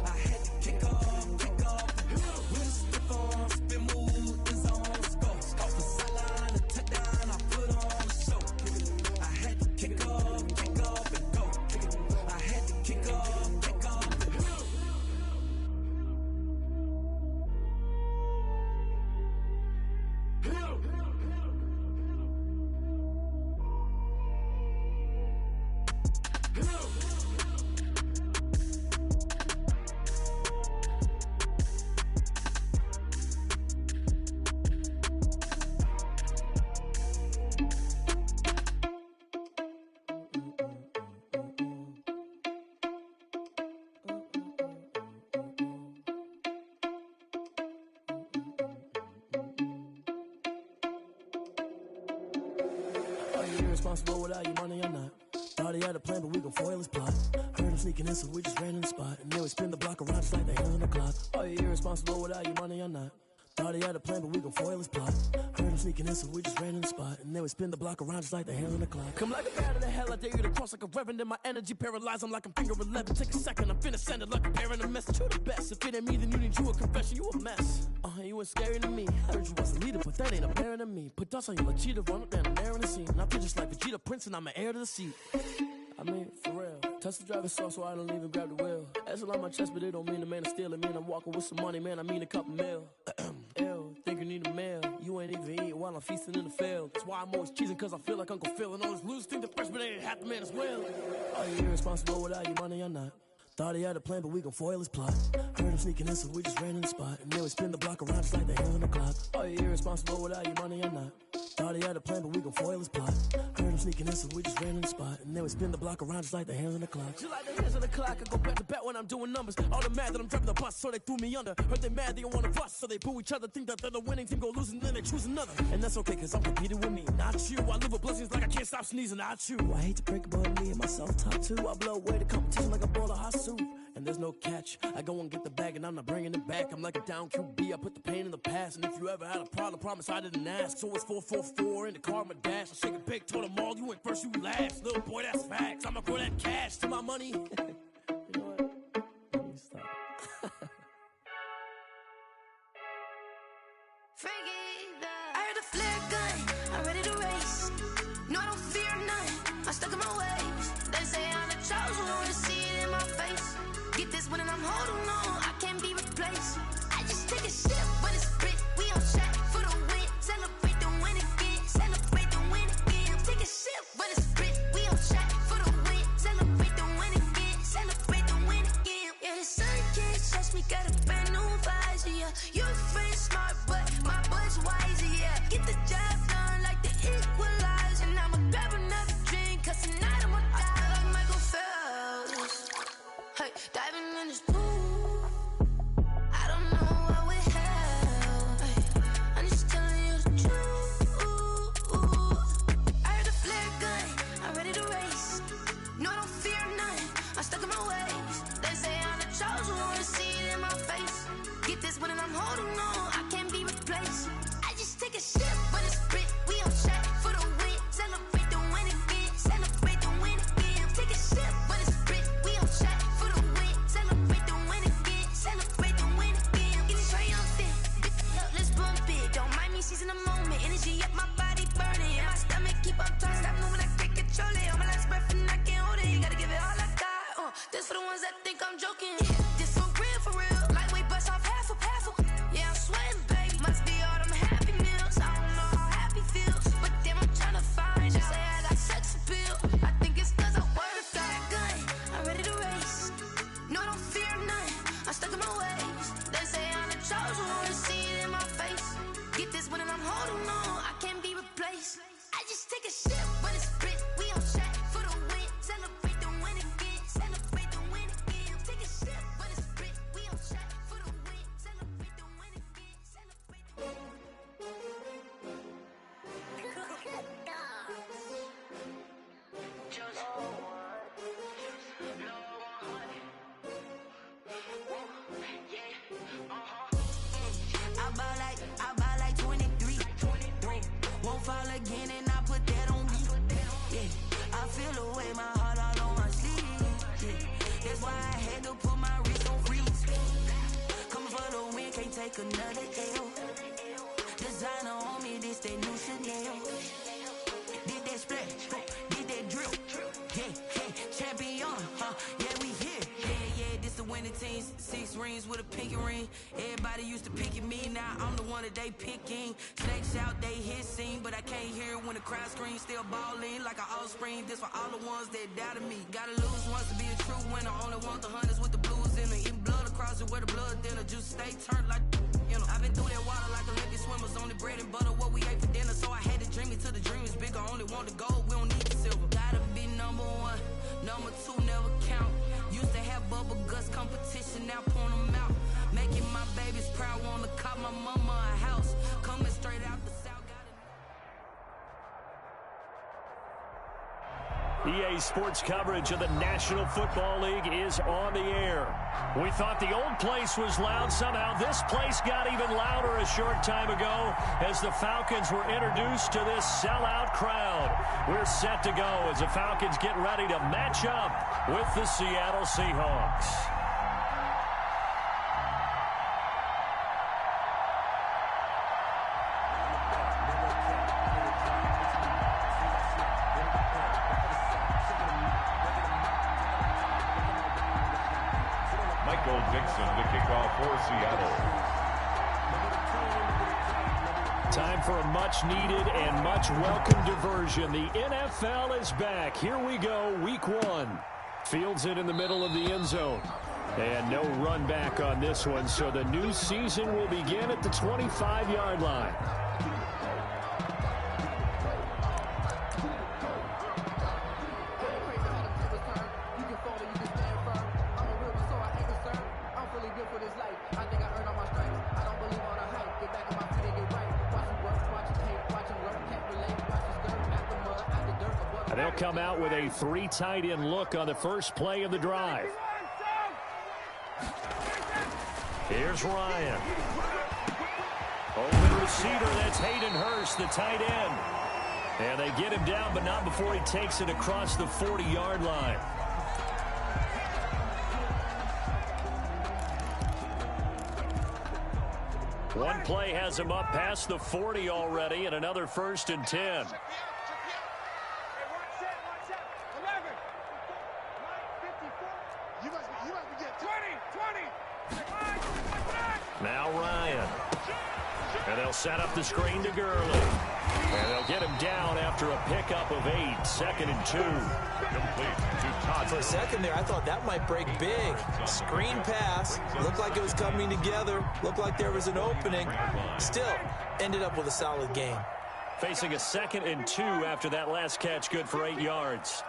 I had to kick off. With a stiff arm, spin move, the zone, let's go. Off the sideline, a touchdown, I put on a show. I had to kick off and go. I had to kick off and go. Irresponsible without your money or not. Thought he had a plan, but we gon' foil his plot. Heard him sneaking in, so we just ran in the spot. And then we spin the block around just like the hands on the clock. Are you irresponsible without your money or not? Thought he had a plan, but we gon' foil his plot. Heard him sneaking in, so we just ran in the spot. And then we spin the block around just like the hands on the clock. Come like a bat of the hell, I dare you to cross like a reverend. And my energy paralyzed, I'm like I'm finger 11. Take a second, I'm finna send it like a parent a message to the best. If it ain't me, then you need you a confession, you a mess. You ain't scary to me. Heard you was a leader, but that ain't apparent to me. Put dust on you like cheetah, run up down and there in the scene. I feel just like Vegeta Prince and I'm an heir to the seat. I mean, for real. Touch the driver's soft so I don't even grab the wheel. That's on my chest, but it don't mean the man is stealing. Mean I'm walking with some money, man, I mean a couple mil. Ew, think you need a meal. You ain't even eating while I'm feasting in the field. That's why I'm always cheesing, cause I feel like Uncle Phil. And all this losers think the freshman ain't half the man as well. Are you irresponsible without your money or not? Thought he had a plan, but we gon' foil his plot. Heard him sneaking in, so we just ran in the spot. And then we spin the block around just like the hands on the clock. Are you irresponsible without your money or not? Thought he had a plan, but we gon' foil his plot. Heard him sneaking in, so we just ran in the spot. And then we spin the block around just like the hands on the clock. Just like the hands on the clock, I go back to back when I'm doing numbers. All the mad that I'm driving the bus, so they threw me under. Heard they mad, they don't wanna bust, so they boo each other. Think that they're the winning team, go losing, then they choose another. And that's okay, cause I'm competing with me, not you. I live with blessings like I can't stop sneezing, not you. I hate to break it, but me and myself top two. I blow away the competition like a bowl of hot soup. And there's no catch. I go and get the bag and I'm not bringing it back. I'm like a down QB, I put the pain in the past. And if you ever had a problem, promise I didn't ask. So it's 444 in the car, my dash. I shake it big, told them all, you went first, you last. Little boy, that's facts. I'ma grow that cash to my money. You know what? Let me stop. I heard a flare gun, I'm ready to race. No, I don't fear none, I'm stuck in my ways. They say I'm the chosen one, see it in my face. Get this one and I'm holding on, I can't be replaced. I just take a sip when it's split, we on track for the win. Celebrate the win again, celebrate the win again. Take a sip when it's split, we on track for the win. Celebrate the win again, celebrate the win again. Yeah, the sun can't touch me, got a brand new visor, yeah. Your friend smart, but my boy's wiser, yeah. Get the job done like the equalizer. And I'ma grab another drink, cause tonight I'ma die like Michael Phelps. Hey, diving in this pool, I don't know what we have. Hey, I'm just telling you the truth. I heard a flare gun, I'm ready to race. No, I don't fear none, I'm stuck in my ways. They say I'm the chosen one, see it in my face. Get this one and I'm holding on, I can't be replaced. I just take a sip when it's split, we on track for the win. Celebrate the win again, celebrate the win again. Take a sip when it's split, we on track for the win. Celebrate the win again, celebrate the win again. Get it triumphant, up, let's bump it. Don't mind me seizing the moment, energy up my body burning. And my stomach keep up trying to stop moving, I can't control it. On my last breath and I can't hold it, you gotta give it all I got. This for the ones that think I'm joking. This for real, lightweight bust off half a. Yeah, I'm sweating, babe, must be all them happy meals. I don't know how happy feels, but damn, I'm trying to find you. Say I got sex appeal, I think it's cause I word a got a gun, I'm ready to race. No, I don't fear none, I'm stuck in my ways. They say I'm the chosen one, see it in my face. Get this one and I'm holding on, I can't be replaced. I just take a sip when it's split, we on track for the win. Celebrate the win again, celebrate the win again. Take a sip when it's split, we on track for the win. Celebrate the win again, celebrate the win. I buy like 23. Won't fall again and I put that on me. Yeah, I feel the way, my heart all on my sleeve. Yeah, that's why I had to put my wrist on free. can't take another L. Designer on me, this they new Chanel. Did that split, did that drill. Yeah, champion, yeah, we here. Yeah, this the winning teams. 6 rings with a pinky ring. Everybody used to pick at me, now I'm the one that they picking. Snakes out, they hit scene, but I can't hear it when the crowd screams. Still balling like an offspring. This for all the ones that doubted me. Gotta lose once to be a true winner. Only want the hunters with the blues in it. Eating blood across it where the blood thinner. Juice stay turned like, you know. I've been through that water like Olympic swimmers. Only bread and butter, what we ate for dinner. So I had to dream it till the dream is bigger. Only want the gold, we don't need the silver. Gotta be number 1, number 2 never count. Used to have bubble guts competition, now point them out. Making my babies proud, wanna cop my mama a house. Coming straight out the south. EA Sports coverage of the National Football League is on the air. We thought the old place was loud. Somehow this place got even louder a short time ago as the Falcons were introduced to this sellout crowd. We're set to go as the Falcons get ready to match up with the Seattle Seahawks. Time for a much-needed and much-welcome diversion. The NFL is back. Here we go, Week 1. Fields it in the middle of the end zone. And no run back on this one, so the new season will begin at the 25-yard line. They'll come out with a 3 tight end look on the first play of the drive. Here's Ryan. Open receiver, that's Hayden Hurst, the tight end. And they get him down, but not before he takes it across the 40-yard line. One play has him up past the 40 already, and another 1st and 10. Now Ryan. And they'll set up the screen to Gurley. And they'll get him down after a pickup of 8. 2nd and 2. Complete to Todd. For a second there, I thought that might break big. Screen pass. Looked like it was coming together. Looked like there was an opening. Still, ended up with a solid game. Facing a 2nd and 2 after that last catch, good for 8 yards.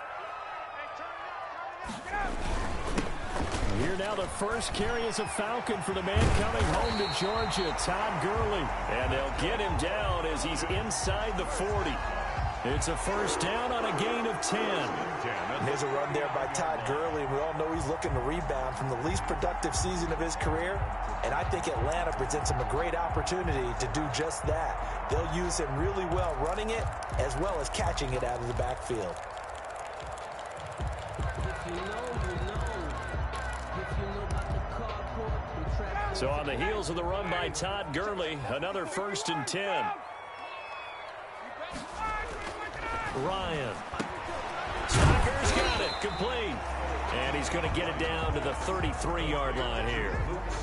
Here now the first carry is a Falcon for the man coming home to Georgia, Todd Gurley. And they'll get him down as he's inside the 40. It's a 1st down on a gain of 10. Here's a run there by Todd Gurley. We all know he's looking to rebound from the least productive season of his career. And I think Atlanta presents him a great opportunity to do just that. They'll use him really well running it as well as catching it out of the backfield. So on the heels of the run by Todd Gurley, another 1st and 10. Ryan. Stocker's got it. Complete. And he's going to get it down to the 33-yard line here.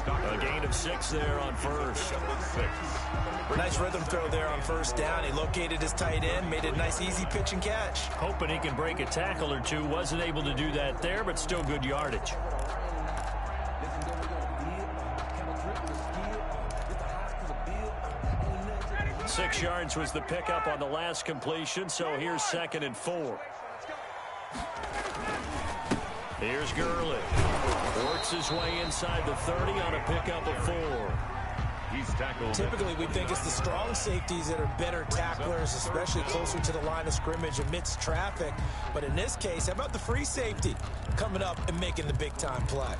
A gain of 6 there on 1st. Nice rhythm throw there on 1st down. He located his tight end, made a nice easy pitch and catch. Hoping he can break a tackle or two. Wasn't able to do that there, but still good yardage. 6 yards was the pickup on the last completion, so here's 2nd and 4. Here's Gurley. Works his way inside the 30 on a pickup of 4. He's tackled. Typically, we think it's the strong safeties that are better tacklers, especially closer to the line of scrimmage amidst traffic. But in this case, how about the free safety coming up and making the big-time play?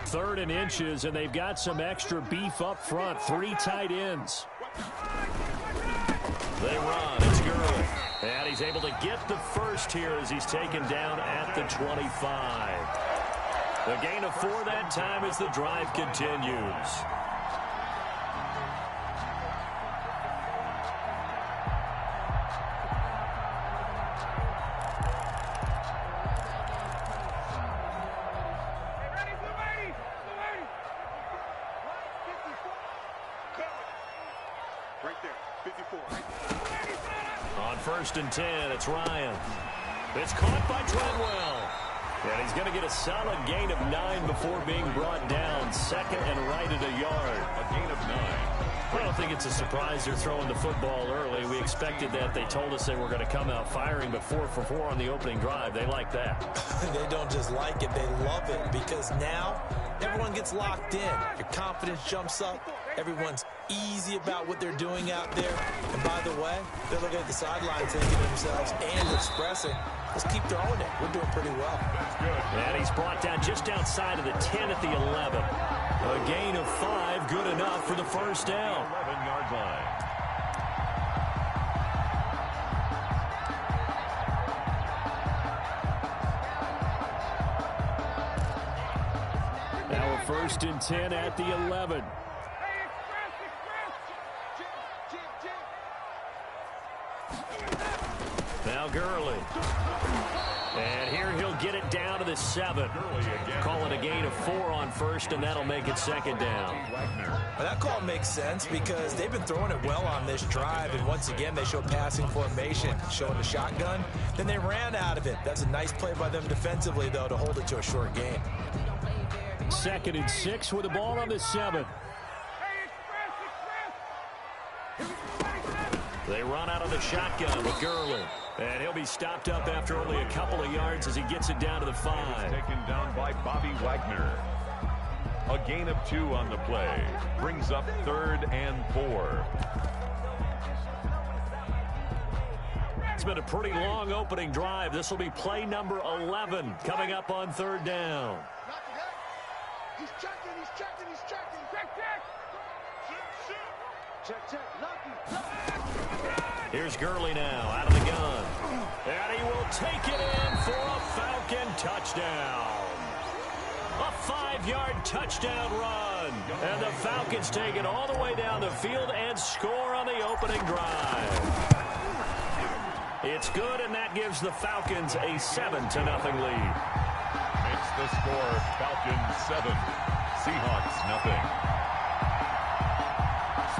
Third and inches, and they've got some extra beef up front. 3 tight ends. They run. It's Gurley. And he's able to get the first here as he's taken down at the 25. The gain of 4 that time as the drive continues. On 1st and 10, it's Ryan. It's caught by Treadwell. And he's going to get a solid gain of 9 before being brought down. Second and right at a yard. A gain of 9. I don't think it's a surprise they're throwing the football early. We expected that. They told us they were going to come out firing, but 4 for 4 on the opening drive. They like that. They don't just like it, they love it, because now everyone gets locked in. Your confidence jumps up. Everyone's easy about what they're doing out there. And by the way, they're looking at the sideline thinking to themselves and expressing, let's keep throwing it. We're doing pretty well. That's good. And he's brought down just outside of the 10 at the 11. A gain of 5, good enough for the first down. 11-yard line. Now a 1st and 10 at the 11. Now Gurley. And here he'll get it down to the 7. Call it a gain of 4 on 1st, and that'll make it 2nd down. Well, that call makes sense because they've been throwing it well on this drive, and once again they show passing formation, showing the shotgun. Then they ran out of it. That's a nice play by them defensively, though, to hold it to a short gain. 2nd and 6 with the ball on the 7. They run out of the shotgun with Gurley. And he'll be stopped up after only a couple of yards as he gets it down to the 5. Taken down by Bobby Wagner. A gain of 2 on the play. Brings up 3rd and 4. It's been a pretty long opening drive. This will be play number 11 coming up on 3rd down. He's checking. Check. Here's Gurley now out of the gun. And he will take it in for a Falcon touchdown. A 5-yard touchdown run. And the Falcons take it all the way down the field and score on the opening drive. It's good, and that gives the Falcons a 7-0 lead. Makes the score Falcons 7, Seahawks nothing.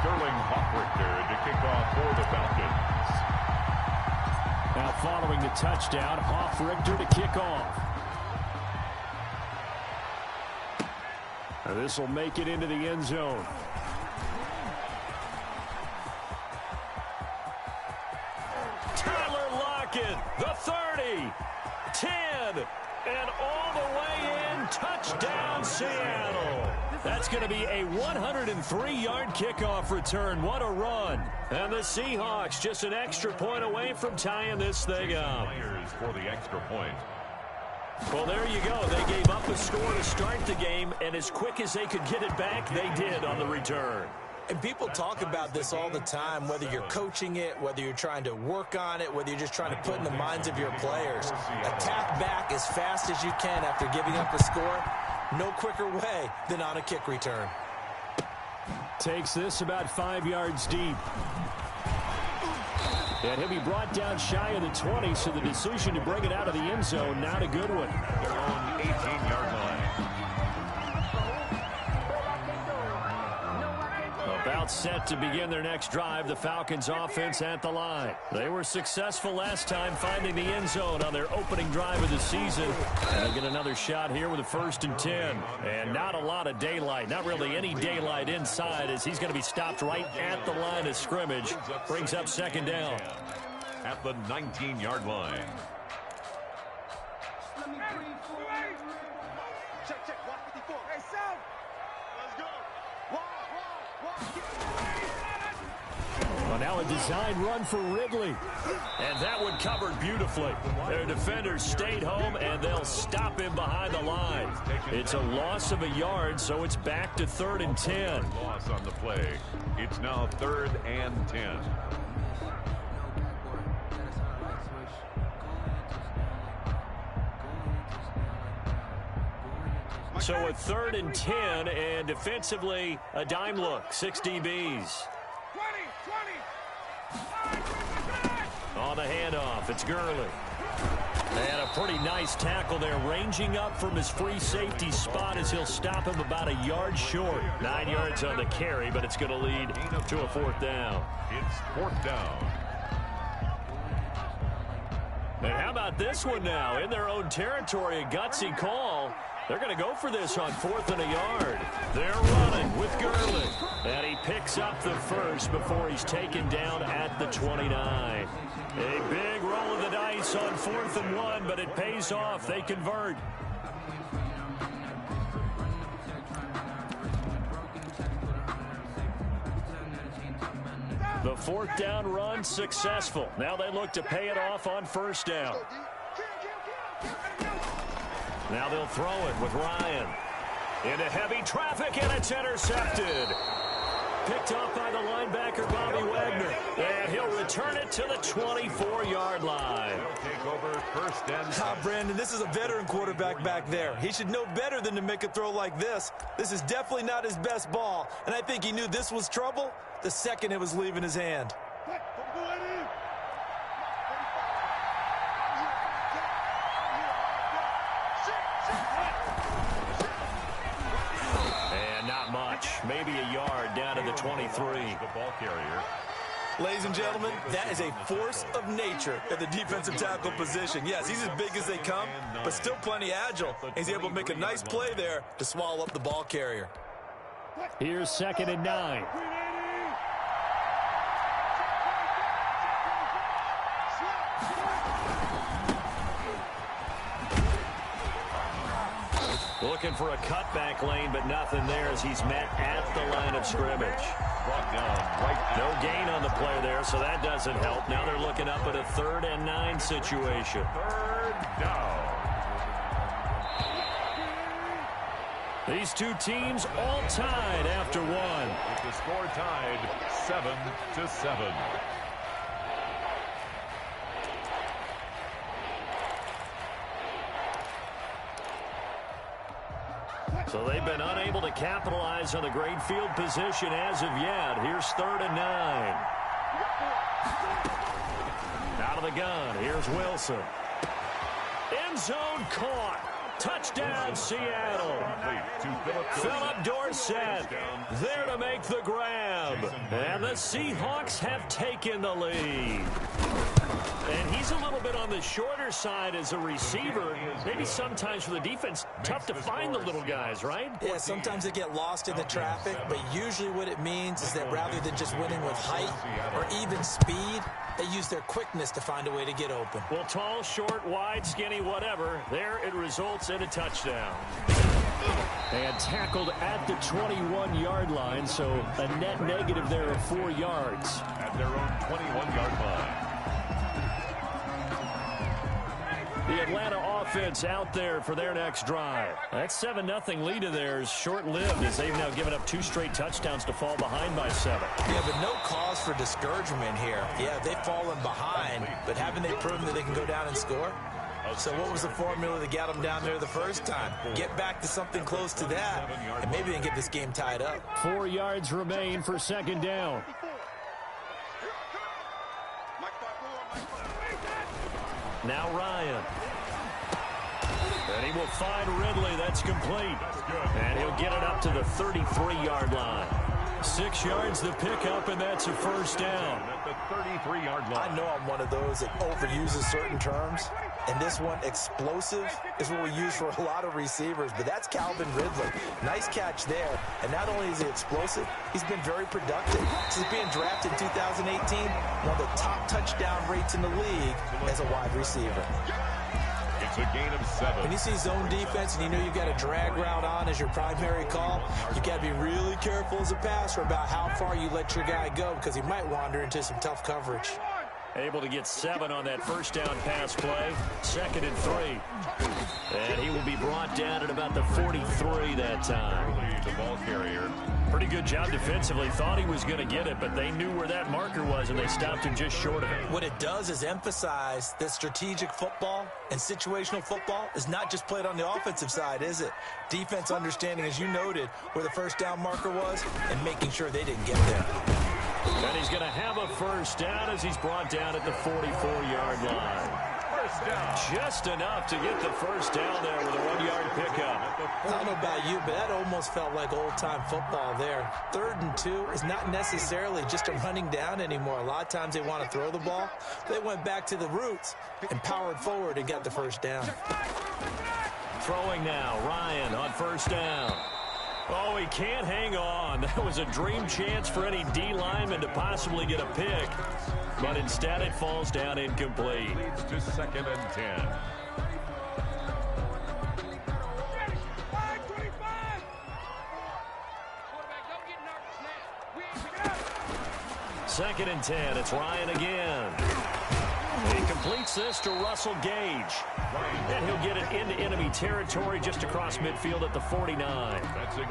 Sterling Hoffrichter to kick off for the Falcons. Now following the touchdown, Hoffrichter to kick off. This will make it into the end zone. Tyler Lockett, the 30, 10, and all the way in. Touchdown, Seattle. That's going to be a 103-yard kickoff return. What a run. And the Seahawks just an extra point away from tying this thing up. For the extra point. Well, there you go. They gave up a score to start the game, and as quick as they could get it back, they did on the return. And people talk about this all the time, whether you're coaching it, whether you're trying to work on it, whether you're just trying to put in the minds of your players. Attack back as fast as you can after giving up a score. No quicker way than on a kick return. Takes this about 5 yards deep. And he'll be brought down shy of the 20, so the decision to bring it out of the end zone, not a good one. They're on the 18-yard line. About set to begin their next drive, the Falcons offense at the line. They were successful last time finding the end zone on their opening drive of the season. And they get another shot here with a 1st and 10. And not a lot of daylight, not really any daylight inside, as he's going to be stopped right at the line of scrimmage. Brings up 2nd down. At the 19-yard line. Check. 154. Hey, Sam. Let's go. Well, now a design run for Ridley. And that one covered beautifully. Their defenders stayed home, and they'll stop him behind the line. It's a loss of a yard, so it's back to 3rd and 10. Loss on the play. It's now 3rd and 10. So a 3rd and 10, and defensively, a dime look, 6 DBs. On the handoff, it's Gurley. And a pretty nice tackle there, ranging up from his free safety spot as he'll stop him about a yard short. 9 yards on the carry, but it's going to lead to a 4th down. It's 4th down. And how about this one now? In their own territory, a gutsy call. They're going to go for this on 4th and a yard. They're running with Gurley. And he picks up the first before he's taken down at the 29. A big roll of the dice on 4th and 1, but it pays off. They convert. The 4th down run successful. Now they look to pay it off on 1st down. Now they'll throw it with Ryan. Into heavy traffic, and it's intercepted. Picked off by the linebacker, Bobby Wagner. And he'll return it to the 24-yard line. He'll take over 1st and 10. Brandon, this is a veteran quarterback back there. He should know better than to make a throw like this. This is definitely not his best ball, and I think he knew this was trouble the second it was leaving his hand. And not much. Maybe a yard down to the 23. The ball carrier. Ladies and gentlemen, that is a force of nature at the defensive tackle position. Yes, he's as big as they come, but still plenty agile. He's able to make a nice play there to swallow up the ball carrier. Here's 2nd and 9. Looking for a cutback lane, but nothing there as he's met at the line of scrimmage. Brought down right. No gain on the play there, so that doesn't help. Now they're looking up at a 3rd and 9 situation. 3rd down. These two teams all tied after one. With the score tied 7-7. So they've been unable to capitalize on the great field position as of yet. Here's 3rd and 9. Out of the gun. Here's Wilson. End zone caught. Touchdown, Seattle. Philip Dorsett there to make the grab. And the Seahawks have taken the lead. And he's a little bit on the shorter side as a receiver. Maybe sometimes for the defense, tough to find the little guys, right? Yeah, sometimes they get lost in the traffic, but usually what it means is that rather than just winning with height or even speed, they use their quickness to find a way to get open. Well, tall, short, wide, skinny, whatever, there it results in a touchdown. And tackled at the 21-yard line, so a net negative there of 4 yards. At their own 21-yard line. The Atlanta offense out there for their next drive. That 7-0 lead of theirs short-lived as they've now given up 2 straight touchdowns to fall behind by 7. Yeah, but no cause for discouragement here. Yeah, they've fallen behind, but haven't they proven that they can go down and score? So what was the formula that got them down there the first time? Get back to something close to that, and maybe they can get this game tied up. 4 yards remain for 2nd down. Now Ryan. And he will find Ridley. That's complete. And he'll get it up to the 33-yard line. 6 yards the pickup, and that's a 1st down. At the 33-yard line. I know I'm one of those that overuses certain terms. And this one, explosive, is what we use for a lot of receivers. But that's Calvin Ridley. Nice catch there. And not only is he explosive, he's been very productive. Since being drafted in 2018, one of the top touchdown rates in the league as a wide receiver. It's a gain of 7. When you see zone defense and you know you've got a drag route on as your primary call, you've got to be really careful as a passer about how far you let your guy go because he might wander into some tough coverage. Able to get 7 on that 1st down pass play. 2nd and 3. And he will be brought down at about the 43 that time. The ball carrier. Pretty good job defensively. Thought he was going to get it, but they knew where that marker was, and they stopped him just short of it. What it does is emphasize that strategic football and situational football is not just played on the offensive side, is it? Defense understanding, as you noted, where the first down marker was and making sure they didn't get there. And he's going to have a first down as he's brought down at the 44-yard line. Just enough to get the first down there with a 1-yard pickup. I don't know about you, but that almost felt like old-time football there. 3rd and 2 is not necessarily just a running down anymore. A lot of times they want to throw the ball. They went back to the roots and powered forward and got the first down. Throwing now, Ryan on first down. Oh, he can't hang on. That was a dream chance for any D lineman to possibly get a pick. But instead it falls down incomplete. Leads to 2nd and 10. Second and 10. It's Ryan again. He completes this to Russell Gage. And he'll get it into enemy territory just across midfield at the 49.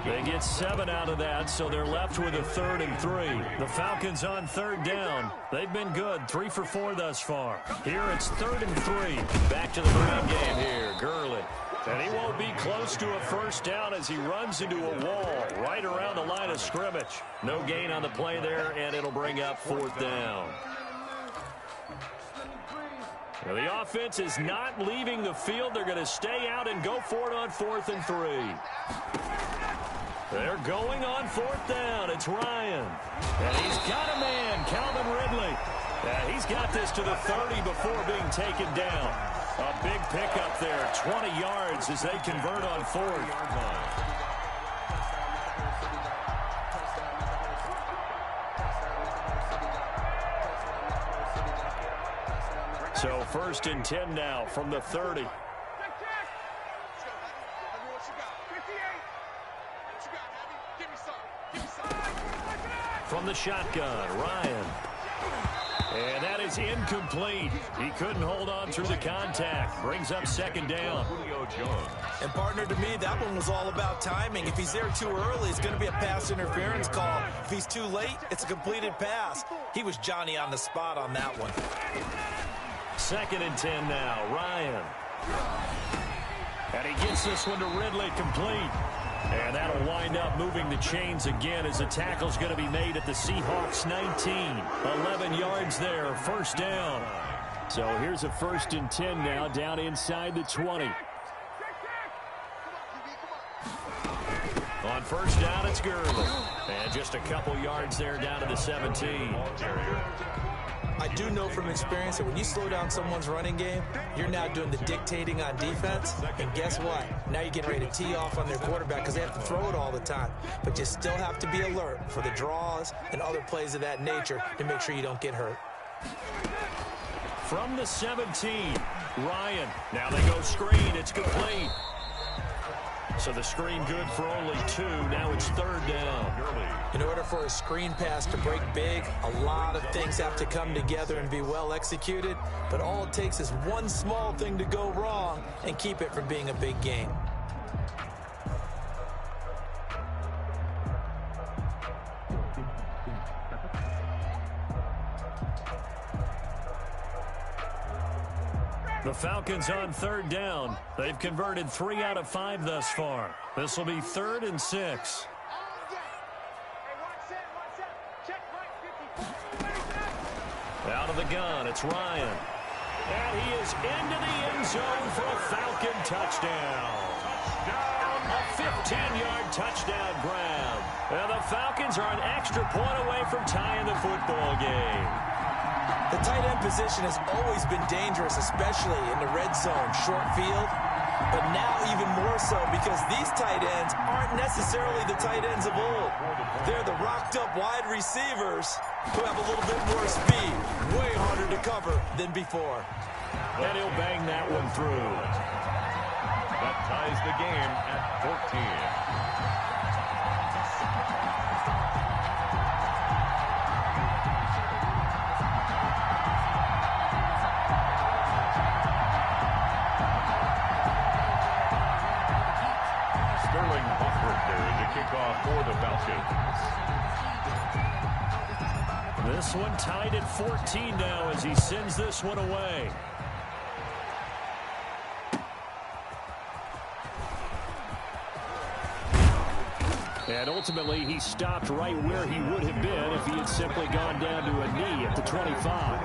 They get 7 out of that, so they're left with a 3rd and 3. The Falcons on 3rd down. They've been good, 3 for 4 thus far. Here it's 3rd and 3. Back to the running game here, Gurley. And he won't be close to a first down as he runs into a wall right around the line of scrimmage. No gain on the play there, and it'll bring up 4th down. Now the offense is not leaving the field. They're going to stay out and go for it on 4th and 3. They're going on 4th down. It's Ryan. And he's got a man, Calvin Ridley. He's got this to the 30 before being taken down. A big pickup there, 20 yards as they convert on 4th. So 1st and 10 now from the 30. From the shotgun, Ryan. And that is incomplete. He couldn't hold on through the contact. Brings up 2nd down. And partner, to me, that one was all about timing. If he's there too early, it's going to be a pass interference call. If he's too late, it's a completed pass. He was Johnny on the spot on that one. 2nd and 10 now, Ryan. And he gets this one to Ridley complete. And that'll wind up moving the chains again as the tackle's going to be made at the Seahawks 19. 11 yards there, 1st down. So here's a 1st and 10 now down inside the 20. On 1st down, it's Gurley. And just a couple yards there down to the 17. I do know from experience that when you slow down someone's running game, you're now doing the dictating on defense. And guess what? Now you're getting ready to tee off on their quarterback because they have to throw it all the time. But you still have to be alert for the draws and other plays of that nature to make sure you don't get hurt. From the 17, Ryan. Now they go screen. It's complete. So the screen good for only 2. Now it's 3rd down. In order for a screen pass to break big, a lot of things have to come together and be well executed. But all it takes is one small thing to go wrong and keep it from being a big gain. The Falcons on 3rd down. They've converted 3 out of 5 thus far. This will be 3rd and 6. Out of the gun, it's Ryan. And he is into the end zone for a Falcon touchdown. A 15-yard touchdown grab. And the Falcons are an extra point away from tying the football game. The tight end position has always been dangerous, especially in the red zone, short field. But now even more so because these tight ends aren't necessarily the tight ends of old. They're the rocked-up wide receivers who have a little bit more speed, way harder to cover than before. And he'll bang that one through. That ties the game at 14. For the Falcons. This one tied at 14 now as he sends this one away. And ultimately, he stopped right where he would have been if he had simply gone down to a knee at the 25.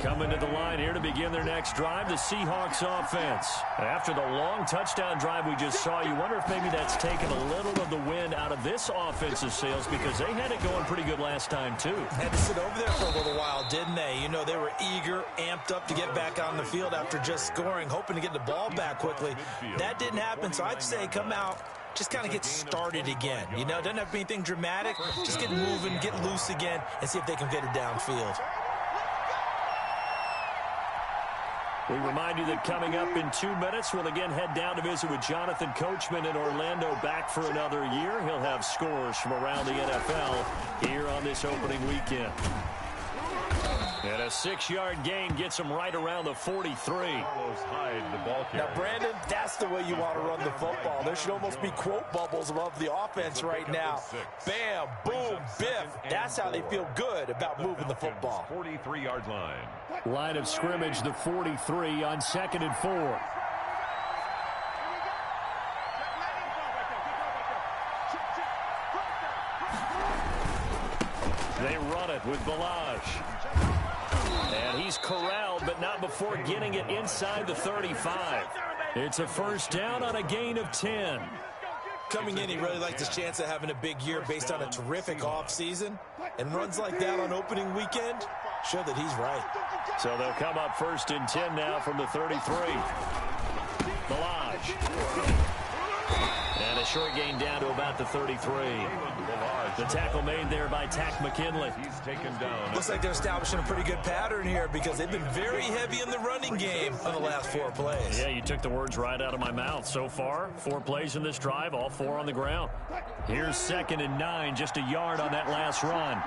Coming to the line here to begin their next drive, the Seahawks offense. After the long touchdown drive we just saw, you wonder if maybe that's taken a little of the wind out of this offensive sails because they had it going pretty good last time, too. Had to sit over there for a little while, didn't they? You know, they were eager, amped up to get back on the field after just scoring, hoping to get the ball back quickly. That didn't happen, so I'd say come out, just kind of get started again. You know, it doesn't have to be anything dramatic. Just get moving, get loose again, and see if they can get it downfield. We remind you that coming up in 2 minutes, we'll again head down to visit with Jonathan Coachman in Orlando, back for another year. He'll have scores from around the NFL here on this opening weekend. And a 6-yard gain gets him right around the 43. Now, Brandon, that's the way you want to run the football. There should almost be quote bubbles above the offense right now. Bam, boom, biff. That's how they feel good about moving the football. 43-yard line. Line of scrimmage, the 43 on 2nd and 4. They run it with Balaj. And he's corralled, but not before getting it inside the 35. It's a first down on a gain of 10. Coming in, he really likes his chance of having a big year based on a terrific offseason. And runs like that on opening weekend show that he's right. So they'll come up 1st and 10 now from the 33. Balaj. And a short gain down to about the 33. The tackle made there by Tack McKinley. He's taken down. Looks like they're establishing a pretty good pattern here because they've been very heavy in the running game on the last 4 plays. Yeah, you took the words right out of my mouth. So far, 4 plays in this drive, all 4 on the ground. Here's 2nd and 9, just a yard on that last run.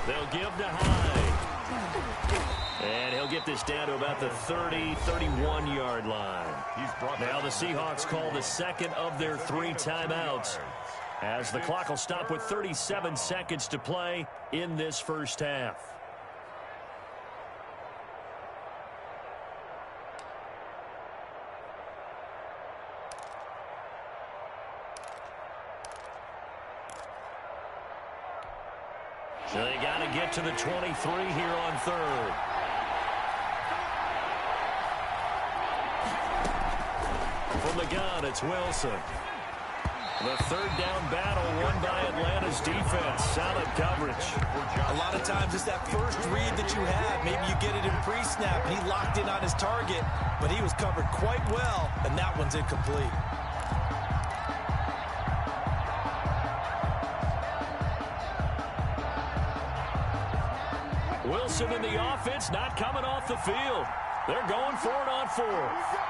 They'll give to Hyde. And he'll get this down to about the 30, 31-yard line. Now the Seahawks call the second of their 3 timeouts, as the clock will stop with 37 seconds to play in this first half. So they got to get to the 23 here on 3rd. From the gun, it's Wilson. The 3rd down battle won by Atlanta's defense. Solid coverage. A lot of times it's that first read that you have. Maybe you get it in pre-snap, and he locked in on his target, but he was covered quite well, and that one's incomplete. Wilson in the offense, not coming off the field. They're going for it on 4th.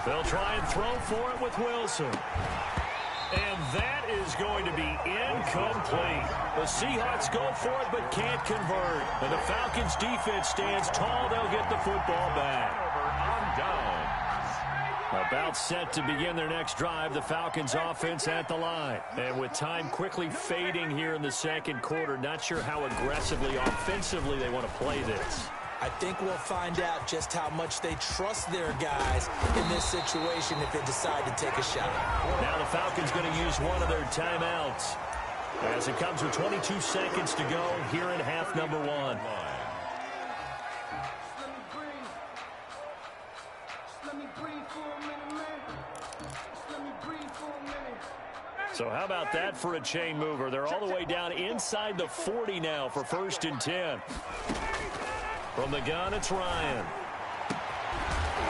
They'll try and throw for it with Wilson. And that is going to be incomplete. The Seahawks go for it but can't convert. And the Falcons defense stands tall. They'll get the football back. On down. About set to begin their next drive, the Falcons offense at the line. And with time quickly fading here in the 2nd quarter, not sure how aggressively, offensively they want to play this. I think we'll find out just how much they trust their guys in this situation if they decide to take a shot. Now the Falcons going to use one of their timeouts as it comes with 22 seconds to go here in half number 1. So how about that for a chain mover? They're all the way down inside the 40 now for 1st and 10. From the gun, it's Ryan.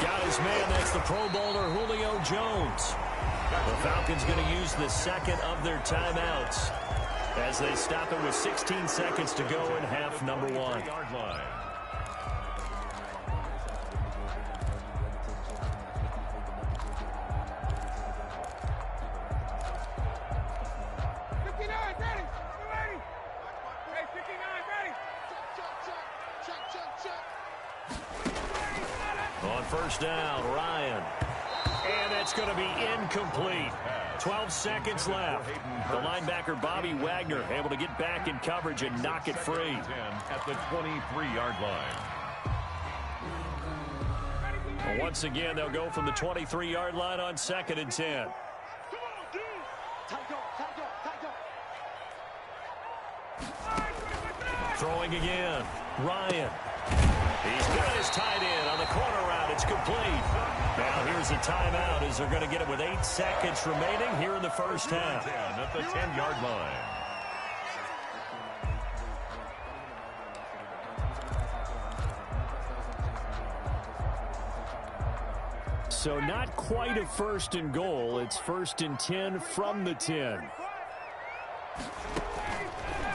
Got his man. That's the Pro Bowler Julio Jones. The Falcons going to use the 2nd of their timeouts as they stop it with 16 seconds to go in half number 1. first down. Ryan. And that's going to be incomplete. 12 seconds left. The linebacker, Bobby Wagner, able to get back in coverage and knock it free. At the 23-yard line. Well, once again, they'll go from the 23-yard line on 2nd and 10. Throwing again. Ryan. He's got his tight end on the corner route. It's complete. Now here's a timeout as they're going to get it with 8 seconds remaining here in the first half. At the 10-yard line. So not quite a 1st and goal. It's 1st and 10 from the 10.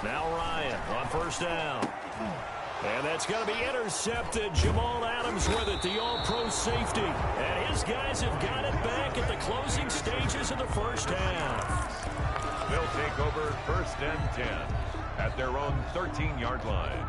Now Ryan on first down. And that's going to be intercepted. Jamal Adams with it, the all-pro safety. And his guys have got it back at the closing stages of the first half. They'll take over 1st and 10 at their own 13-yard line.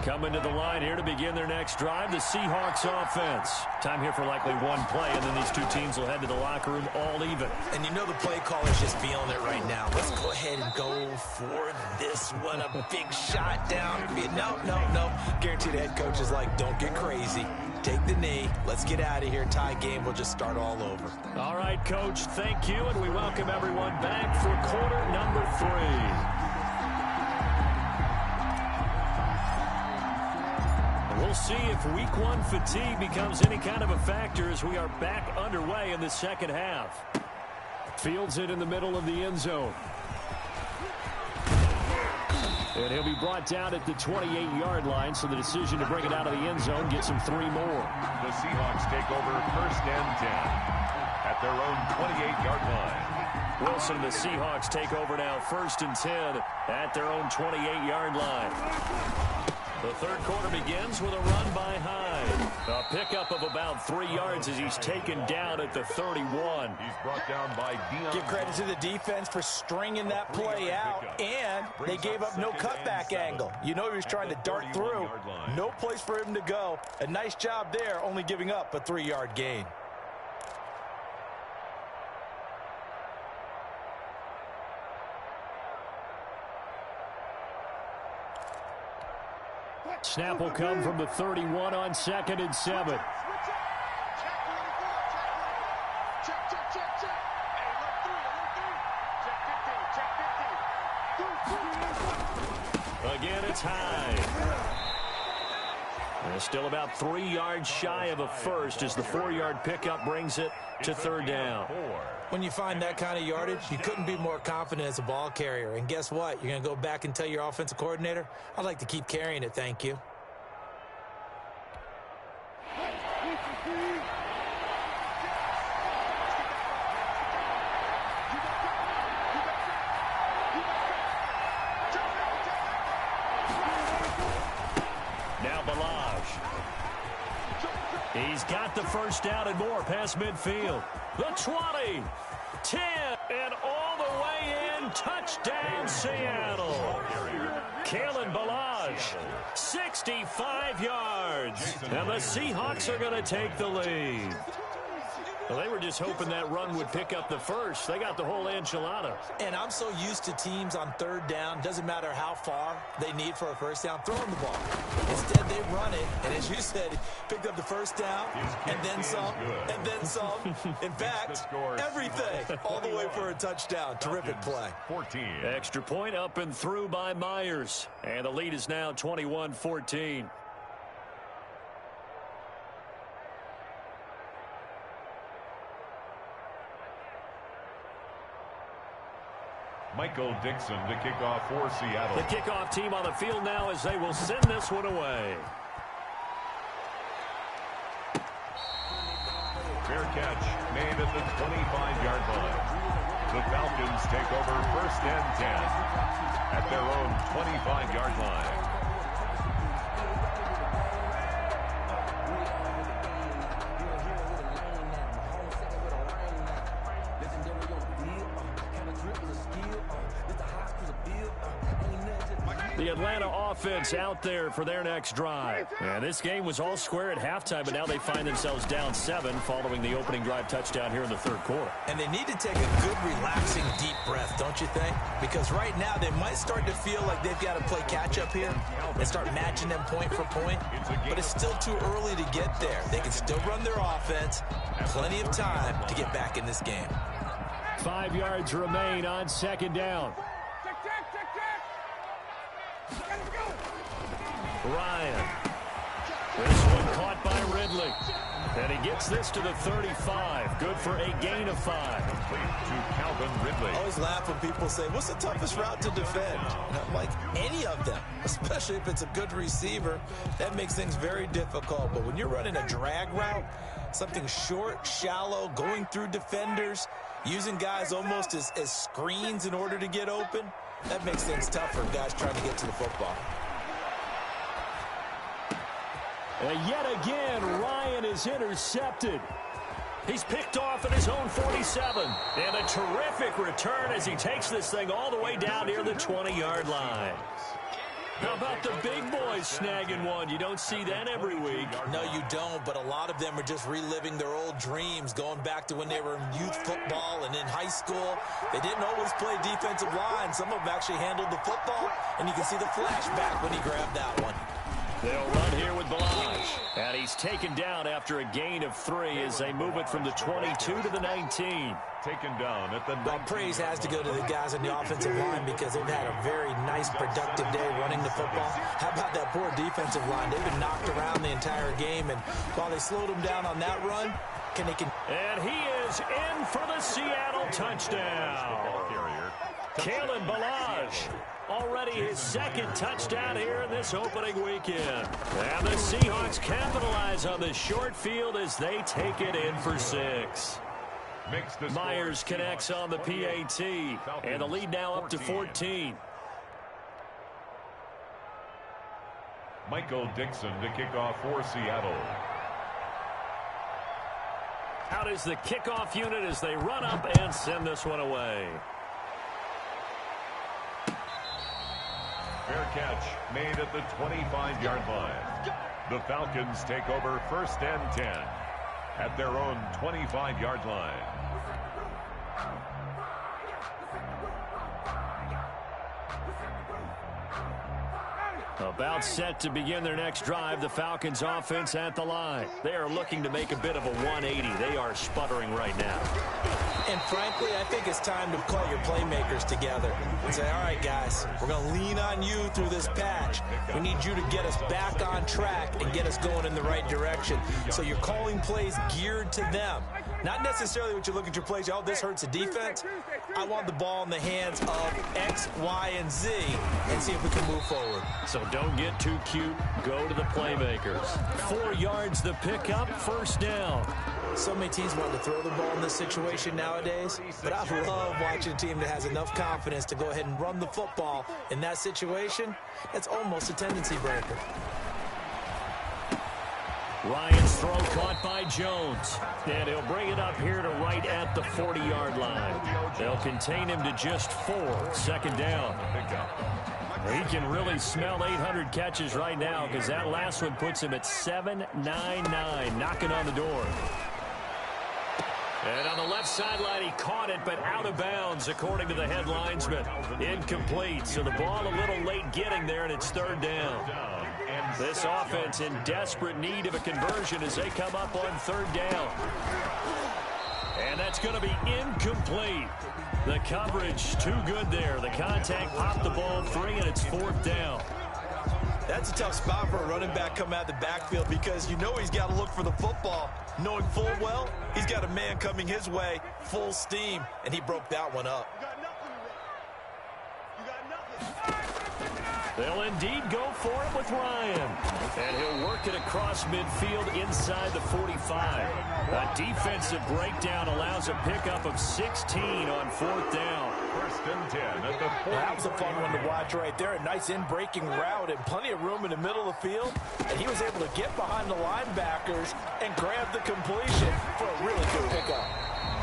Coming to the line here to begin their next drive, the Seahawks offense. Time here for likely one play, and then these two teams will head to the locker room all even. And you know the play caller's just feeling it right now. Let's go ahead and go for this one. A big shot down. No. Guarantee the head coach is like, don't get crazy. Take the knee. Let's get out of here. Tie game. We'll just start all over. All right, Coach, thank you, and we welcome everyone back for quarter number 3. We'll see if week 1 fatigue becomes any kind of a factor as we are back underway in the second half. Fields it in the middle of the end zone. And he'll be brought down at the 28-yard line, so the decision to bring it out of the end zone gets him 3 more. The Seahawks take over 1st and 10 at their own 28-yard line. Wilson and the Seahawks take over now 1st and 10 at their own 28-yard line. The third quarter begins with a run by Hyde. A pickup of about 3 yards as he's taken down at the 31. He's brought down by Dion. Give credit to the defense for stringing that play out, and they gave up no cutback angle. You know he was trying to dart through. No place for him to go. A nice job there, only giving up a 3-yard gain. Snap will come from the 31 on 2nd and 7. Again, it's Hyde. And still about 3 yards shy of a first as the 4-yard pickup brings it to 3rd down. When you find that kind of yardage, you couldn't be more confident as a ball carrier. And guess what? You're going to go back and tell your offensive coordinator, I'd like to keep carrying it, thank you. He's got the first down and more past midfield. The 20, 10, and all the way in. Touchdown, Seattle. Kalen Ballage, 65 yards. And the Seahawks are going to take the lead. Well, they were just hoping that run would pick up the first. They got the whole enchilada. And I'm so used to teams on 3rd down, doesn't matter how far they need for a first down, throwing the ball. Instead, they run it, and as you said, picked up the first down, and then some, and then some. In fact, everything, all the way for a touchdown. Terrific play. 14. Extra point up and through by Myers. And the lead is now 21-14. Michael Dixon to kick off for Seattle. The kickoff team on the field now as they will send this one away. Fair catch made at the 25-yard line. The Falcons take over 1st and 10 at their own 25-yard line. The Atlanta offense out there for their next drive. And this game was all square at halftime, but now they find themselves down 7 following the opening drive touchdown here in the third quarter. And they need to take a good, relaxing, deep breath, don't you think? Because right now they might start to feel like they've got to play catch-up here and start matching them point for point. But it's still too early to get there. They can still run their offense. Plenty of time to get back in this game. 5 yards remain on second down. Ryan. This one caught by Ridley. And he gets this to the 35. Good for a gain of 5. To Calvin Ridley. I always laugh when people say, what's the toughest route to defend? And I'm like, any of them, especially if it's a good receiver. That makes things very difficult. But when you're running a drag route, something short, shallow, going through defenders, using guys almost as screens in order to get open, that makes things tough for guys trying to get to the football. And yet again, Ryan is intercepted. He's picked off at his own 47. And a terrific return as he takes this thing all the way down near the 20-yard line. How about the big boys snagging one? You don't see that every week. No, you don't, but a lot of them are just reliving their old dreams, going back to when they were in youth football and in high school. They didn't always play defensive line. Some of them actually handled the football, and you can see the flashback when he grabbed that one. They'll run here with Balaj. And he's taken down after a gain of 3 as they move it from the 22 to the 19. Taken down at the 19. Well, praise has to go to the guys on the offensive line because they've had a very nice, productive day running the football. How about that poor defensive line? They've been knocked around the entire game, and while they slowed them down on that run, And he is in for the Seattle touchdown. Kalen Balaj. Already his second touchdown here in this opening weekend. And the Seahawks capitalize on the short field as they take it in for 6. Myers connects on the PAT. And the lead now up to 14. Michael Dixon to kick off for Seattle. Out is the kickoff unit as they run up and send this one away. Fair catch made at the 25-yard line. The Falcons take over 1st and 10 at their own 25-yard line. About set to begin their next drive, the Falcons offense at the line. They are looking to make a bit of a 180. They are sputtering right now. And frankly, I think it's time to call your playmakers together and say, all right, guys, we're going to lean on you through this patch. We need you to get us back on track and get us going in the right direction. So you're calling plays geared to them. Not necessarily what you look at your plays, oh, this hurts the defense. I want the ball in the hands of X, Y, and Z and see if we can move forward. So don't get too cute. Go to the playmakers. 4 yards the pickup, 1st down. So many teams want to throw the ball in this situation nowadays, but I love watching a team that has enough confidence to go ahead and run the football in that situation. That's almost a tendency breaker. Ryan's throw caught by Jones. And he'll bring it up here to right at the 40-yard line. They'll contain him to just 4. 2nd down. He can really smell 800 catches right now because that last one puts him at 799, knocking on the door. And on the left sideline, he caught it, but out of bounds, according to the head linesman. Incomplete, so the ball a little late getting there, and it's 3rd down. This offense in desperate need of a conversion as they come up on 3rd down. And that's going to be incomplete. The coverage too good there. The contact popped the ball free, and it's 4th down. That's a tough spot for a running back coming out of the backfield because you know he's got to look for the football, knowing full well he's got a man coming his way, full steam, and he broke that one up. They'll indeed go for it with Ryan. And he'll work it across midfield inside the 45. A defensive breakdown allows a pickup of 16 on 4th down. 1st and 10 at the 40. That was a fun one to watch right there. A nice in-breaking route and plenty of room in the middle of the field. And he was able to get behind the linebackers and grab the completion for a really good pickup.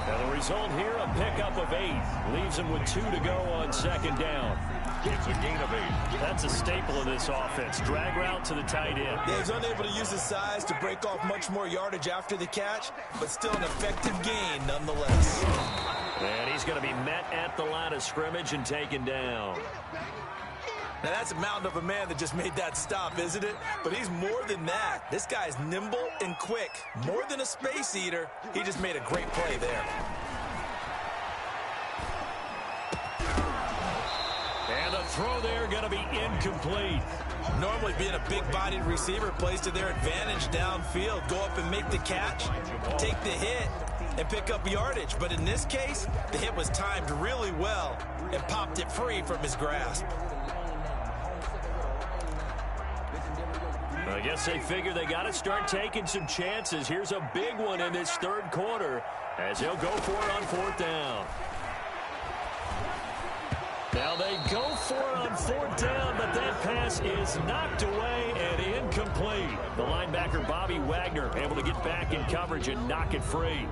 Now the result here, a pickup of 8. Leaves him with 2 to go on second down. It's a gain of 8. That's a staple of this offense. Drag route to the tight end. Yeah, he's unable to use his size to break off much more yardage after the catch, but still an effective gain nonetheless. And he's going to be met at the line of scrimmage and taken down. Now, that's a mountain of a man that just made that stop, isn't it? But he's more than that. This guy's nimble and quick. More than a space eater. He just made a great play there. And the throw there going to be incomplete. Normally being a big-bodied receiver plays to their advantage downfield. Go up and make the catch, take the hit, and pick up yardage. But in this case, the hit was timed really well and popped it free from his grasp. I guess they figure they got to start taking some chances. Here's a big one in this third quarter as he'll go for it on 4th down. Now they go for it on 4th down, but that pass is knocked away and incomplete. The linebacker, Bobby Wagner, able to get back in coverage and knock it free.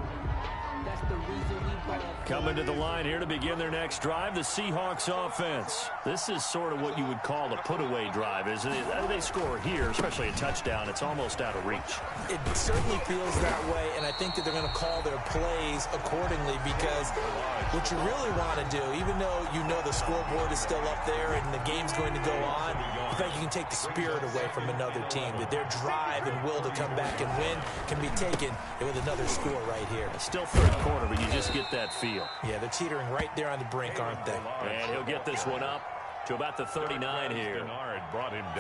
Coming to the line here to begin their next drive, the Seahawks offense. This is sort of what you would call a put-away drive, isn't it? They score here, especially a touchdown. It's almost out of reach. It certainly feels that way, and I think that they're going to call their plays accordingly because what you really want to do, even though you know the scoreboard is still up there and the game's going to go on, I think you can take the spirit away from another team, that their drive and will to come back and win can be taken with another score right here. It's still third quarter, but you just get that feel. Yeah, they're teetering right there on the brink, aren't they? And he'll get this one up to about the 39 here.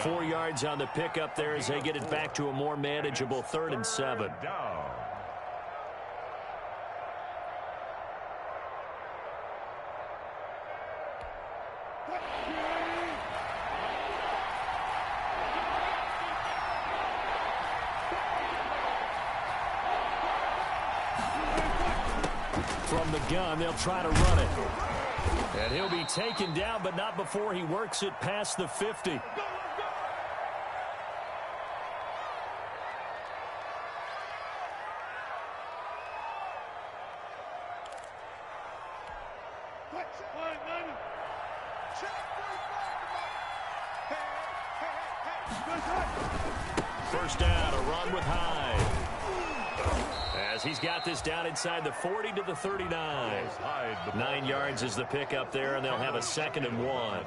4 yards on the pickup there as they get it back to a more manageable 3rd and 7. From the gun, they'll try to run it. And he'll be taken down, but not before he works it past the 50. First down, a run with Hyde. As he's got this down inside the 40 to the 39. 9 yards is the pickup there, and they'll have a 2nd and 1.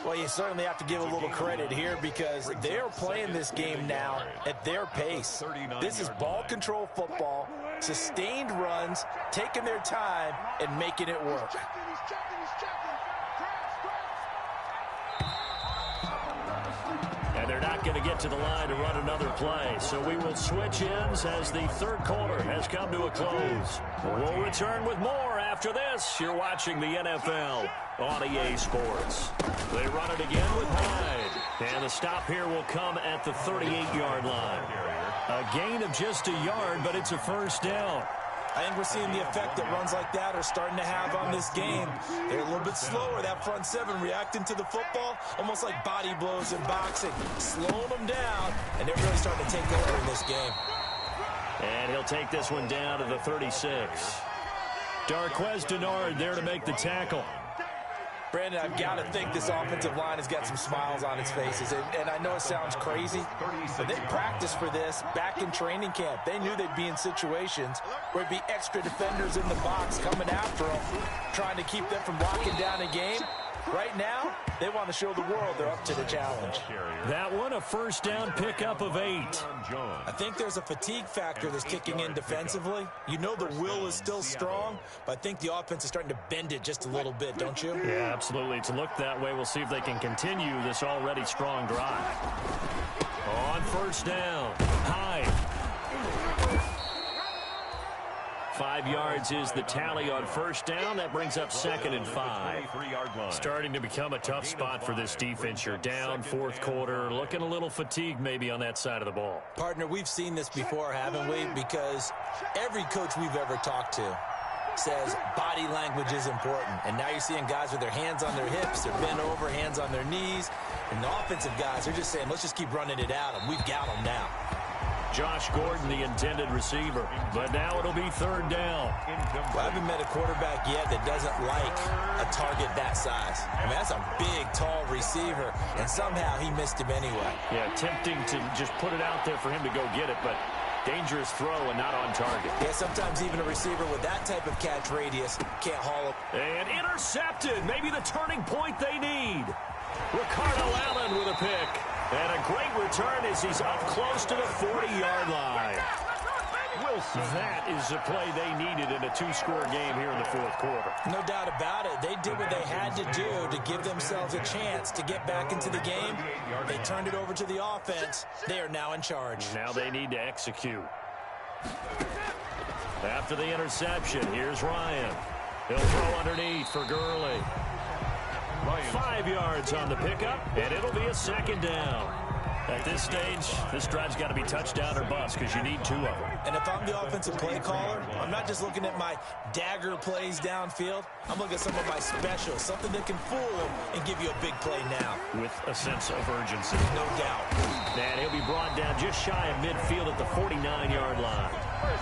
Well, you certainly have to give a little credit here because they're playing this game now at their pace. This is ball control football, sustained runs, taking their time, and making it work. And they're not going to get to the line to run another play. So we will switch ends as the third quarter has come to a close. We'll return with more after this. You're watching the NFL on EA Sports. They run it again with Hyde. And the stop here will come at the 38-yard line. A gain of just a yard, but it's a first down. I think we're seeing the effect that runs like that are starting to have on this game. They're a little bit slower, that front seven, reacting to the football, almost like body blows in boxing, slowing them down, and they're really starting to take over in this game. And he'll take this one down to the 36. Darquez Denard there to make the tackle. Brandon, I've got to think this offensive line has got some smiles on its faces. And I know it sounds crazy, but they practiced for this back in training camp. They knew they'd be in situations where there'd be extra defenders in the box coming after them, trying to keep them from locking down a game. Right now, they want to show the world they're up to the challenge. That one, a first down pickup of 8. I think there's a fatigue factor that's kicking in defensively. You know the will is still strong, but I think the offense is starting to bend it just a little bit, don't you? Yeah, absolutely. It's looked that way. We'll see if they can continue this already strong drive. On first down, Hyde. 5 yards is the tally on first down. That brings up 2nd and 5. Starting to become a tough spot for this defense. You're down fourth quarter, looking a little fatigued maybe on that side of the ball. Partner, we've seen this before, haven't we? Because every coach we've ever talked to says body language is important. And now you're seeing guys with their hands on their hips, they're bent over, hands on their knees. And the offensive guys are just saying, let's just keep running it out, and we've got them now. Josh Gordon, the intended receiver. But now it'll be third down. Well, I haven't met a quarterback yet that doesn't like a target that size. I mean, that's a big, tall receiver, and somehow he missed him anyway. Yeah, tempting to just put it out there for him to go get it, but dangerous throw and not on target. Yeah, sometimes even a receiver with that type of catch radius can't haul him. And intercepted. Maybe the turning point they need. Ricardo Allen with a pick. And a great return as he's up close to the 40-yard line. Wilson. That is the play they needed in a two-score game here in the fourth quarter. No doubt about it. They did what they had to do to give themselves a chance to get back into the game. They turned it over to the offense. They are now in charge. Now they need to execute. After the interception, here's Ryan. He'll throw underneath for Gurley. 5 yards on the pickup, and it'll be a second down. At this stage, this drive's got to be touchdown or bust because you need 2 of them. And if I'm the offensive play caller, I'm not just looking at my dagger plays downfield. I'm looking at some of my specials, something that can fool them and give you a big play now. With a sense of urgency. No doubt. And he'll be brought down just shy of midfield at the 49-yard line.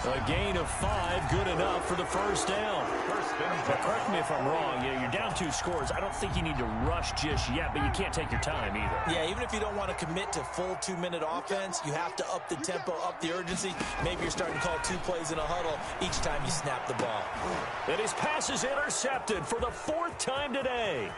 A gain of 5, good enough for the first down. But correct me if I'm wrong, you're down 2 scores. I don't think you need to rush just yet, but you can't take your time either. Yeah, even if you don't want to commit to full 2-minute offense, you have to up the tempo, up the urgency. Maybe you're starting to call 2 plays in a huddle each time you snap the ball. And his pass is intercepted for the 4th time today.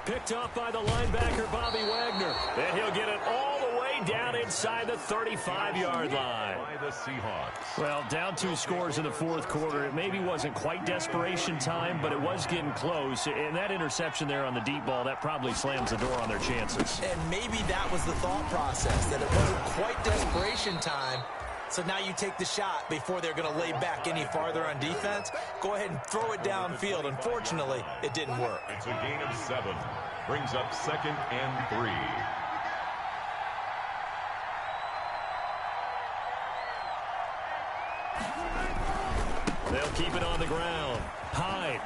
Picked up by the linebacker, Bobby Wagner. And he'll get it all the way down inside the 35-yard line. By the Seahawks. Well, down 2 scores in the fourth quarter. It maybe wasn't quite desperation time, but it was getting close. And that interception there on the deep ball, that probably slams the door on their chances. And maybe that was the thought process, that it wasn't quite desperation time. So now you take the shot before they're going to lay back any farther on defense. Go ahead and throw it downfield. Unfortunately, it didn't work. It's a gain of 7. Brings up 2nd and 3. They'll keep it on the ground. Hyde.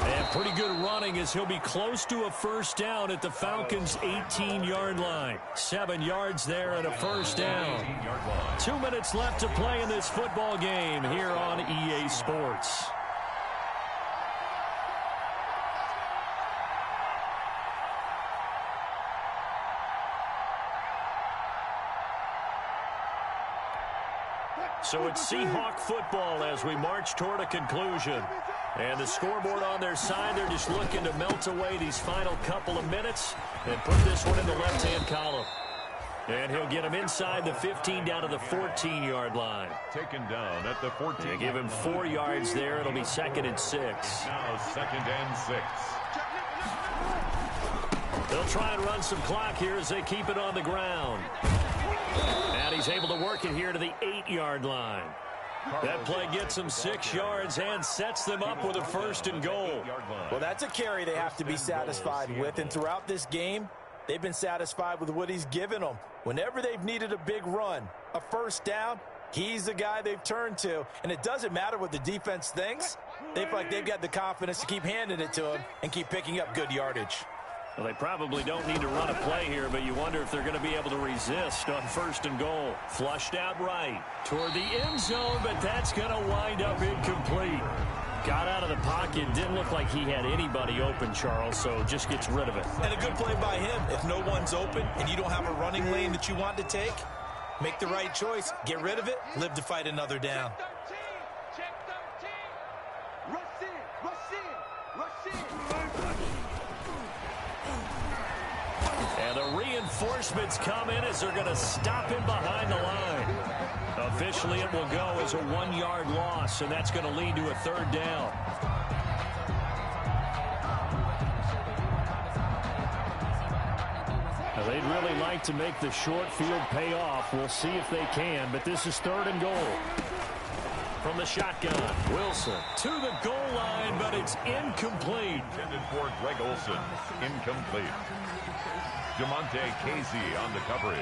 And pretty good running as he'll be close to a first down at the Falcons' 18-yard line. 7 yards there and a first down. 2 minutes left to play in this football game here on EA Sports. So it's Seahawk football as we march toward a conclusion. And the scoreboard on their side, they're just looking to melt away these final couple of minutes and put this one in the left-hand column. And he'll get him inside the 15 down to the 14-yard line. Taken down at the 14. They give him 4 yards there. It'll be 2nd and 6. Now 2nd and 6. They'll try and run some clock here as they keep it on the ground. And he's able to work it here to the 8-yard line. That play gets them 6 yards and sets them up with a 1st and goal. Well, that's a carry they have to be satisfied with. And throughout this game, they've been satisfied with what he's given them. Whenever they've needed a big run, a first down, he's the guy they've turned to. And it doesn't matter what the defense thinks. They feel like they've got the confidence to keep handing it to him and keep picking up good yardage. Well, they probably don't need to run a play here, but you wonder if they're going to be able to resist on 1st and goal. Flushed out right toward the end zone, but that's going to wind up incomplete. Got out of the pocket. Didn't look like he had anybody open, Charles, so just gets rid of it. And a good play by him. If no one's open and you don't have a running lane that you want to take, make the right choice. Get rid of it. Live to fight another down. And the reinforcements come in as they're going to stop him behind the line. Officially, it will go as a 1-yard loss, and that's going to lead to a 3rd down. Now, they'd really like to make the short field pay off. We'll see if they can, but this is 3rd and goal. From the shotgun, Wilson to the goal line, but it's incomplete. Intended for Greg Olsen. Incomplete. Jamonte Casey on the coverage.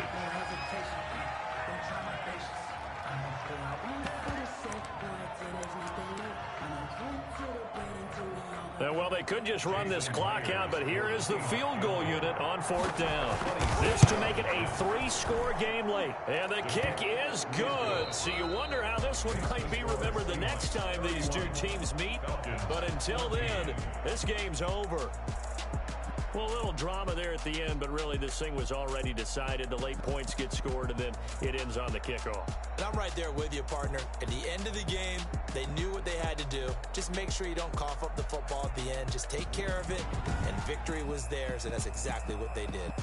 Well, they could just run this clock out, but here is the field goal unit on 4th down. This to make it a 3-score game late. And the kick is good. So you wonder how this one might be remembered the next time these two teams meet. But until then, this game's over. Well, a little drama there at the end, but really this thing was already decided. The late points get scored, and then it ends on the kickoff. And I'm right there with you, partner. At the end of the game, they knew what they had to do. Just make sure you don't cough up the football at the end. Just take care of it, and victory was theirs, and that's exactly what they did.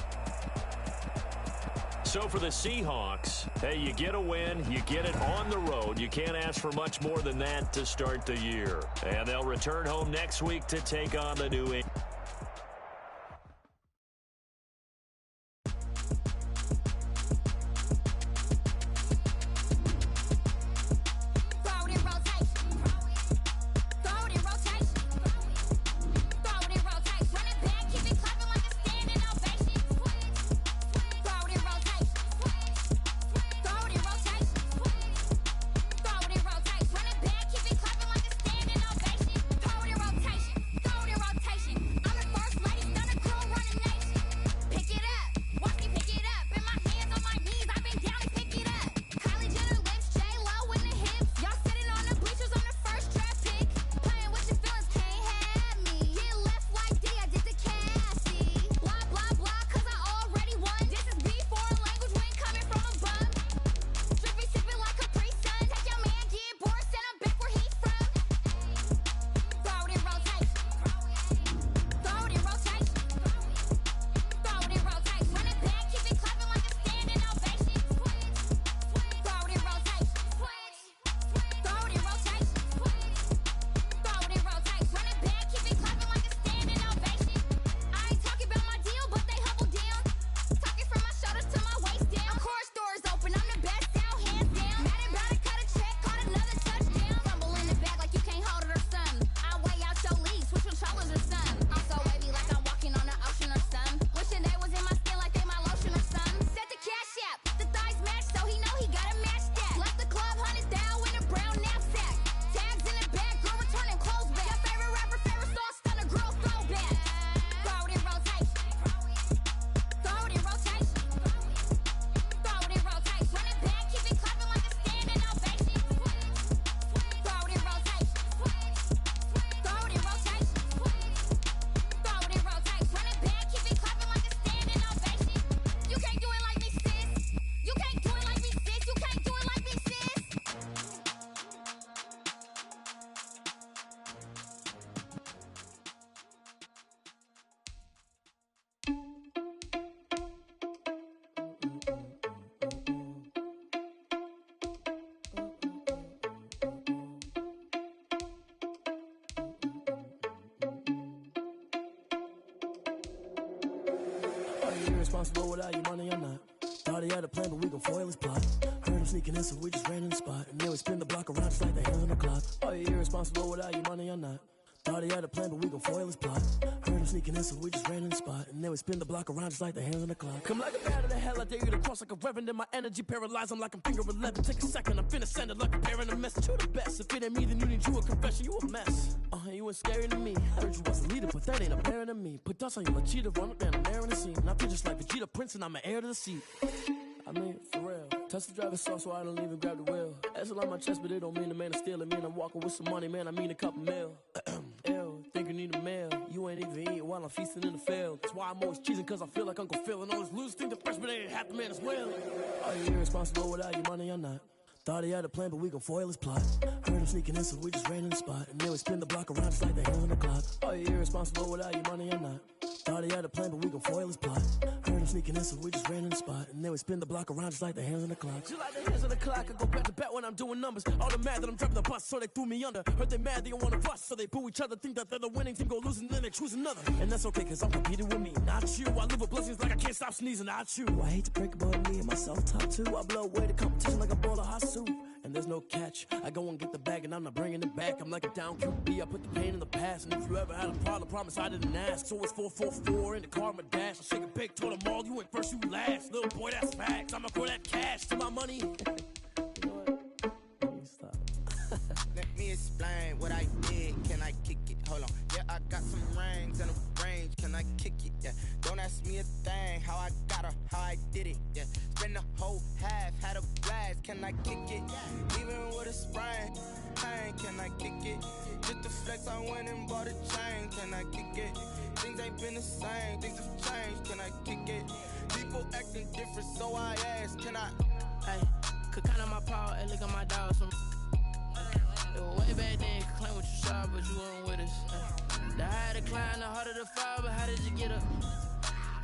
So for the Seahawks, hey, you get a win, you get it on the road. You can't ask for much more than that to start the year. And they'll return home next week to take on the New England. Irresponsible without your money or not. Thought he had a plan, but we gon' foil his plot. Heard him sneaking in, so we just ran in the spot. And then we spin the block around just like the hands on the clock. Are you irresponsible without your money or not? Thought he had a plan, but we gon' foil his plot. Heard him sneaking in, so we just ran in the spot. And then we spin the block around just like the hands on the clock. Come like a bat of the hell, I dare you to cross like a reverend. And my energy paralyzed, I'm like I'm finger 11. Take a second, I'm finna send it like a parent a message. You the best, if it ain't me, then you need you a confession. You a mess, you ain't scary to me. Heard you was a leader, but that ain't apparent to me. Put dust on you like cheetah, run up down the air in the scene. And I feel just like Vegeta Prince, and I'm an heir to the seat. I mean, for real. Touch the driver's soft, so I don't even grab the wheel. That's on my chest, but it don't mean the man is stealing. Mean I'm walking with some money, man, I mean a couple mil. Ew, think you need a meal. You ain't even eating while I'm feasting in the field. That's why I'm always cheesing, cause I feel like Uncle Phil. And all this loose think the freshman ain't half the man as well. Are you irresponsible without your money or not? Thought he had a plan, but we gon' foil his plot. Heard him sneaking in, so we just ran in the spot. And then we spin the block around just like the hands on the clock. Are you irresponsible without your money or not? Thought he had a plan, but we gon' foil his plot. Heard him sneaking in, so we just ran in the spot. And then we spin the block around just like the hands on the clock. Just like the hands on the clock, I go back to back when I'm doing numbers. All the mad that I'm driving the bus, so they threw me under. Heard they mad, they don't wanna bust, so they boo each other. Think that they're the winning team, go losing, then they choose another. And that's okay, cause I'm competing with me, not you. I live with blessings like I can't stop sneezing, not you. I hate to break about me and myself top two. I blow away the competition like a bowl of hot soup. And there's no catch. I go and get the bag and I'm not bringing it back. I'm like a down QB. I put the pain in the past. And if you ever had a problem, promise I didn't ask. So it's 444 in the car, my dash. I shake a big, told them all, you went first, you last. Little boy, that's facts. I'ma throw that cash to my money. You know what? Let me stop. Let me explain what I did. Can I kick it? Hold on. Yeah, I got did it, yeah. Spend the whole half, had a blast, can I kick it? Even with a sprain, pain, can I kick it? Just the flex, I went and bought a chain, can I kick it? Things ain't been the same, things have changed, can I kick it? People acting different, so I ask, can I? Hey, could count on my power, hey, look at my dogs. It was way back then, could claim what you saw, but you weren't with us. The higher the climb, the harder the fall, but how did you get up?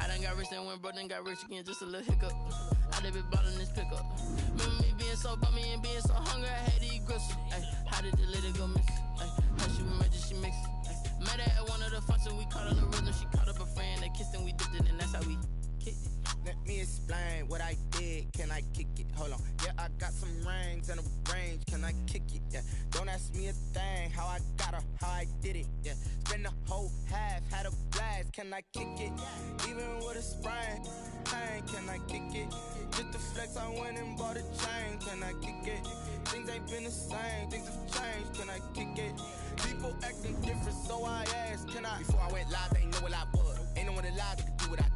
I done got rich, then went broke, then got rich again, just a little hiccup. I done been ballin' this pickup. Remember me being so bummy and being so hungry, I had to eat gristle. Ay, how did the lady go miss? Ay, how she remember she mixed? Met her at one of the functions, we caught a little rhythm. She caught up a friend, they kissed and we dipped it, and that's how we kicked it. Let me explain what I did, can I kick it? Hold on, yeah, I got some rings and a range, can I kick it? Yeah, don't ask me a thing, how I got her, how I did it, yeah. Spend the whole half, had a blast, can I kick it? Even with a sprain, pain, can I kick it? Just the flex, I went and bought a chain, can I kick it? Things ain't been the same, things have changed, can I kick it? People acting different, so I asked, can I? Before I went live, they know what I was. Ain't no one alive that could do what I